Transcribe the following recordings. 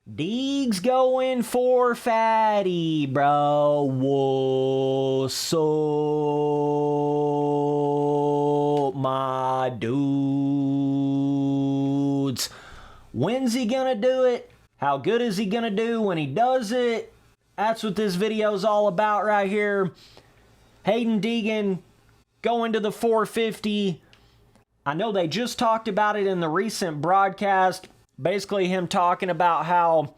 Deeg's going for fatty, bro. What's up, my dudes? When's he gonna do it? How good is he gonna do when he does it? That's what this video's all about right here. Haiden Deegan going to the 450. I know they just talked about it in the recent broadcast. Basically him talking about how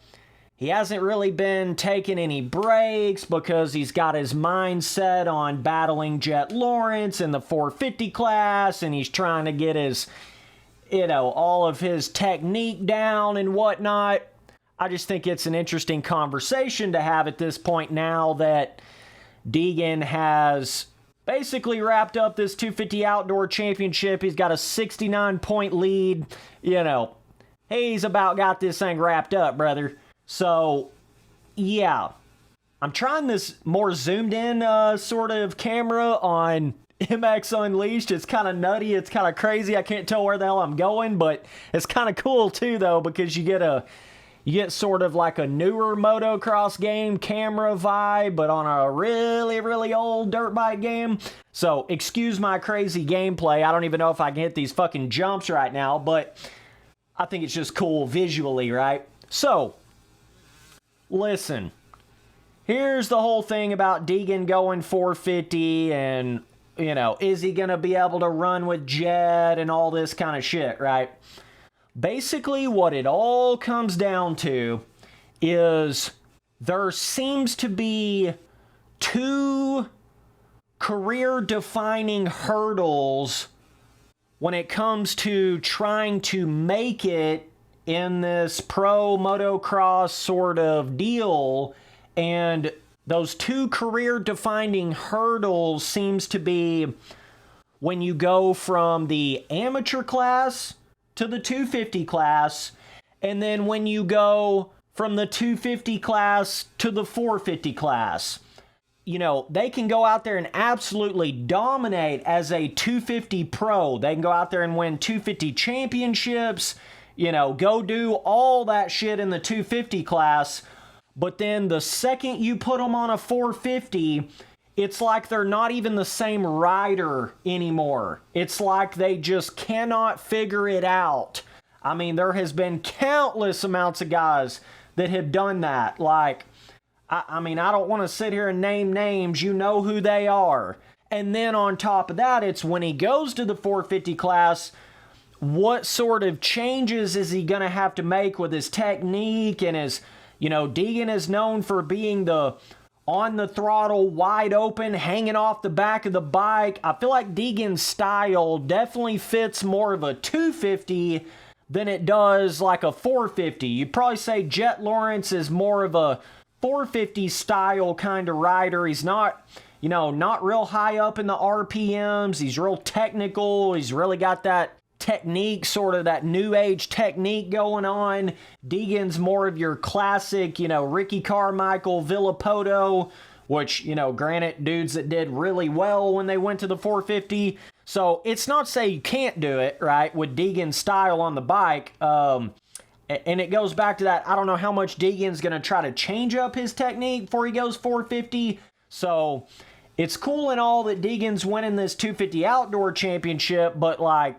he hasn't really been taking any breaks because he's got his mind set on battling Jett Lawrence in the 450 class, and he's trying to get his, all of his technique down and whatnot. I just think it's an interesting conversation to have at this point now that Deegan has basically wrapped up this 250 outdoor championship. He's got a 69-point lead, He's about got this thing wrapped up, brother. So, yeah. I'm trying this more zoomed in sort of camera on MX Unleashed. It's kind of nutty. It's kind of crazy. I can't tell where the hell I'm going, but it's kind of cool too, though, because you get sort of like a newer motocross game camera vibe, but on a really, really old dirt bike game. So, excuse my crazy gameplay. I don't even know if I can hit these fucking jumps right now, but I think it's just cool visually, right? So, listen. Here's the whole thing about Deegan going 450 and, is he going to be able to run with Jett and all this kind of shit, right? Basically, what it all comes down to is there seems to be two career-defining hurdles when it comes to trying to make it in this pro motocross sort of deal. And those two career-defining hurdles seems to be when you go from the amateur class to the 250 class, and then when you go from the 250 class to the 450 class. They can go out there and absolutely dominate as a 250 pro. They can go out there and win 250 championships, go do all that shit in the 250 class. But then the second you put them on a 450, it's like they're not even the same rider anymore. It's like they just cannot figure it out. I mean, there has been countless amounts of guys that have done that. Like, I mean, I don't want to sit here and name names. You know who they are. And then on top of that, it's when he goes to the 450 class, what sort of changes is he going to have to make with his technique and his, Deegan is known for being the on the throttle, wide open, hanging off the back of the bike. I feel like Deegan's style definitely fits more of a 250 than it does like a 450. You'd probably say Jett Lawrence is more of a 450 style kind of rider. He's not, not real high up in the RPMs. He's real technical. He's really got that technique, sort of that new age technique going on. Deegan's more of your classic, Ricky Carmichael, Villapoto, which, granted, dudes that did really well when they went to the 450. So it's not to say you can't do it, right, with Deegan's style on the bike. And it goes back to that, I don't know how much Deegan's going to try to change up his technique before he goes 450. So it's cool and all that Deegan's winning this 250 outdoor championship, but like,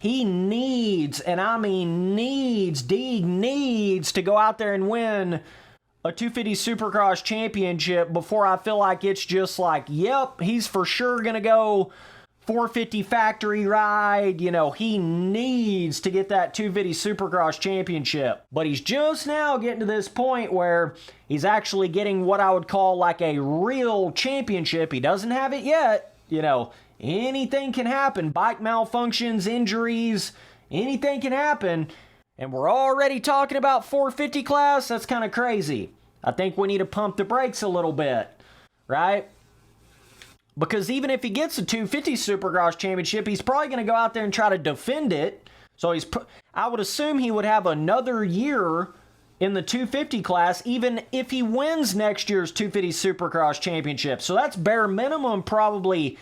he needs, and I mean needs, Deeg needs to go out there and win a 250 Supercross championship before I feel like it's just like, yep, he's for sure going to go 450 factory ride. He needs to get that 250 Supercross championship. But he's just now getting to this point where he's actually getting what I would call like a real championship. He doesn't have it yet. Anything can happen. Bike malfunctions, injuries, anything can happen. And we're already talking about 450 class. That's kind of crazy. I think we need to pump the brakes a little bit, right? Because even if he gets a 250 Supercross championship, he's probably going to go out there and try to defend it. So I would assume he would have another year in the 250 class, even if he wins next year's 250 Supercross championship. So that's bare minimum probably.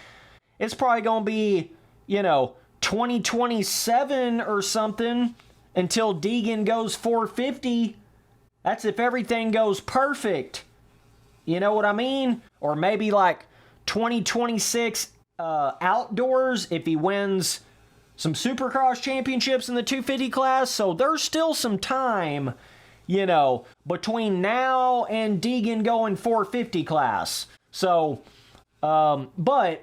It's probably going to be, 2027 or something until Deegan goes 450 That's if everything goes perfect. You know what I mean? Or maybe like 2026 outdoors if he wins some Supercross championships in the 250 class. So there's still some time, you know, between now and Deegan going 450 class. So, but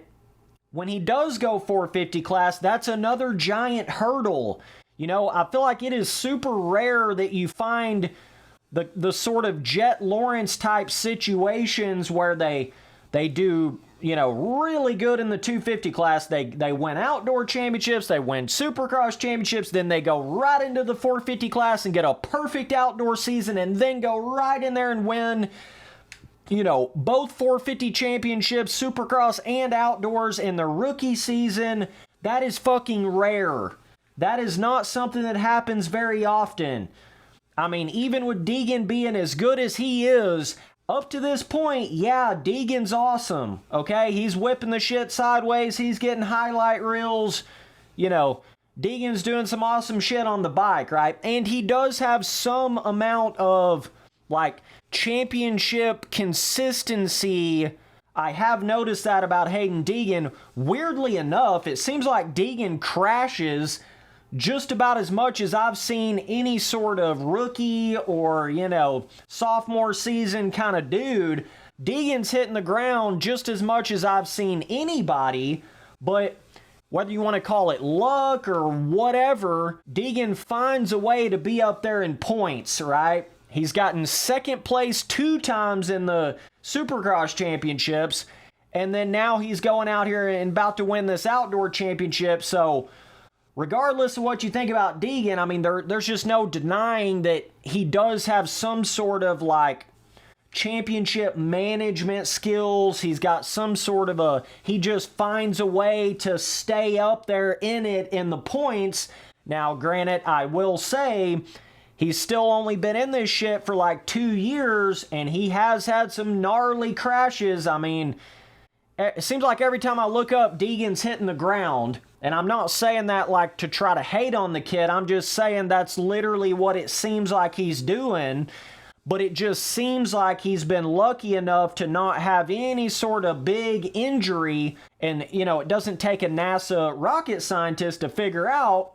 when he does go 450 class, that's another giant hurdle. You know, I feel like it is super rare that you find the sort of Jett Lawrence type situations where they do, you know, really good in the 250 class. They win outdoor championships, they win Supercross championships, then they go right into the 450 class and get a perfect outdoor season and then go right in there and win, you know, both 450 championships, Supercross and outdoors in the rookie season. That is fucking rare. That is not something that happens very often. I mean, even with Deegan being as good as he is, up to this point, yeah, Deegan's awesome, okay? He's whipping the shit sideways, he's getting highlight reels, you know, Deegan's doing some awesome shit on the bike, right? And he does have some amount of, like, championship consistency. I have noticed that about Haiden Deegan. Weirdly enough, it seems like Deegan crashes just about as much as I've seen any sort of rookie or, you know, sophomore season kind of dude. Deegan's hitting the ground just as much as I've seen anybody, but whether you want to call it luck or whatever, Deegan finds a way to be up there in points, right? He's gotten second place 2 times in the Supercross championships, and then now he's going out here and about to win this outdoor championship. So regardless of what you think about Deegan, I mean, there's just no denying that he does have some sort of, like, championship management skills. He's got some sort of he just finds a way to stay up there in it in the points. Now, granted, I will say, he's still only been in this shit for like 2 years, and he has had some gnarly crashes. I mean, it seems like every time I look up, Deegan's hitting the ground. And I'm not saying that like to try to hate on the kid. I'm just saying that's literally what it seems like he's doing. But it just seems like he's been lucky enough to not have any sort of big injury. And, you know, it doesn't take a NASA rocket scientist to figure out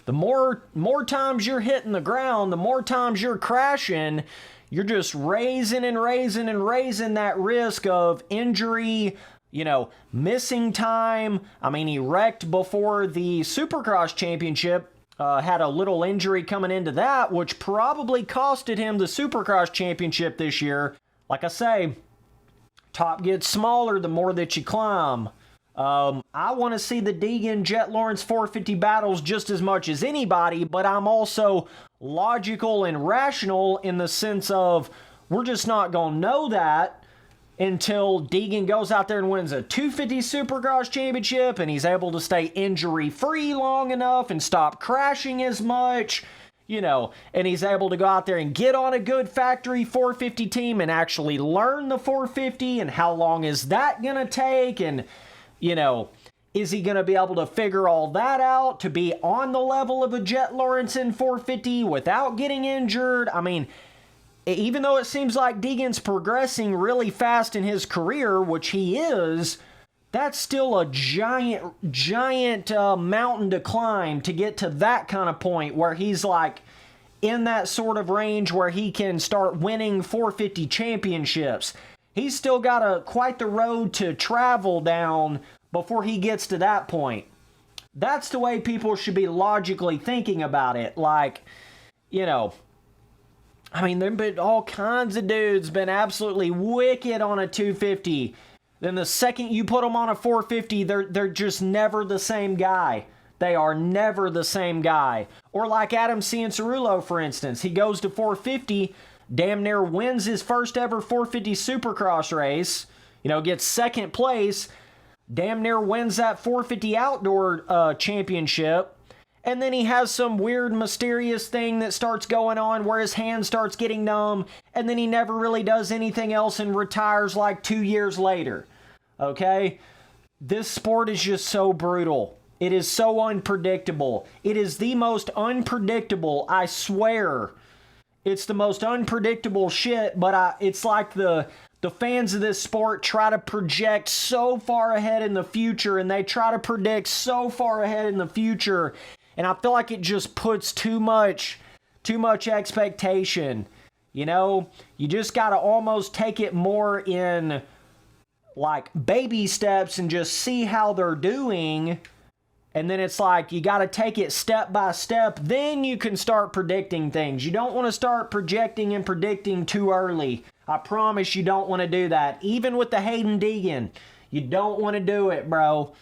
the more times you're hitting the ground, the more times you're crashing, you're just raising and raising and raising that risk of injury, you know, missing time. I mean, he wrecked before the Supercross championship, had a little injury coming into that, which probably costed him the Supercross championship this year. Like I say, top gets smaller the more that you climb. I want to see the Deegan Jett Lawrence 450 battles just as much as anybody, but I'm also logical and rational in the sense of we're just not going to know that until Deegan goes out there and wins a 250 Supercross championship and he's able to stay injury-free long enough and stop crashing as much, you know, and he's able to go out there and get on a good factory 450 team and actually learn the 450 and how long is that going to take, and, you know, is he going to be able to figure all that out to be on the level of a Jett Lawrence in 450 without getting injured? I mean, even though it seems like Deegan's progressing really fast in his career, which he is, that's still a giant mountain to climb to get to that kind of point where he's like in that sort of range where he can start winning 450 championships. He's still got quite the road to travel down before he gets to that point. That's the way people should be logically thinking about it. Like, you know, I mean, there've been all kinds of dudes been absolutely wicked on a 250. Then the second you put them on a 450, they're just never the same guy. They are never the same guy. Or like Adam Cianciarulo, for instance. He goes to 450, damn near wins his first ever 450 Supercross race, you know, gets second place, damn near wins that 450 outdoor championship. And then he has some weird, mysterious thing that starts going on where his hand starts getting numb, and then he never really does anything else and retires like 2 years later. Okay? This sport is just so brutal. It is so unpredictable. It is the most unpredictable, I swear. It's the most unpredictable shit, but it's like the fans of this sport try to project so far ahead in the future, and they try to predict so far ahead in the future, and I feel like it just puts too much expectation. You know, you just got to almost take it more in like baby steps and just see how they're doing. And then it's like you got to take it step by step. Then you can start predicting things. You don't want to start projecting and predicting too early. I promise you don't want to do that. Even with the Haiden Deegan, you don't want to do it, bro.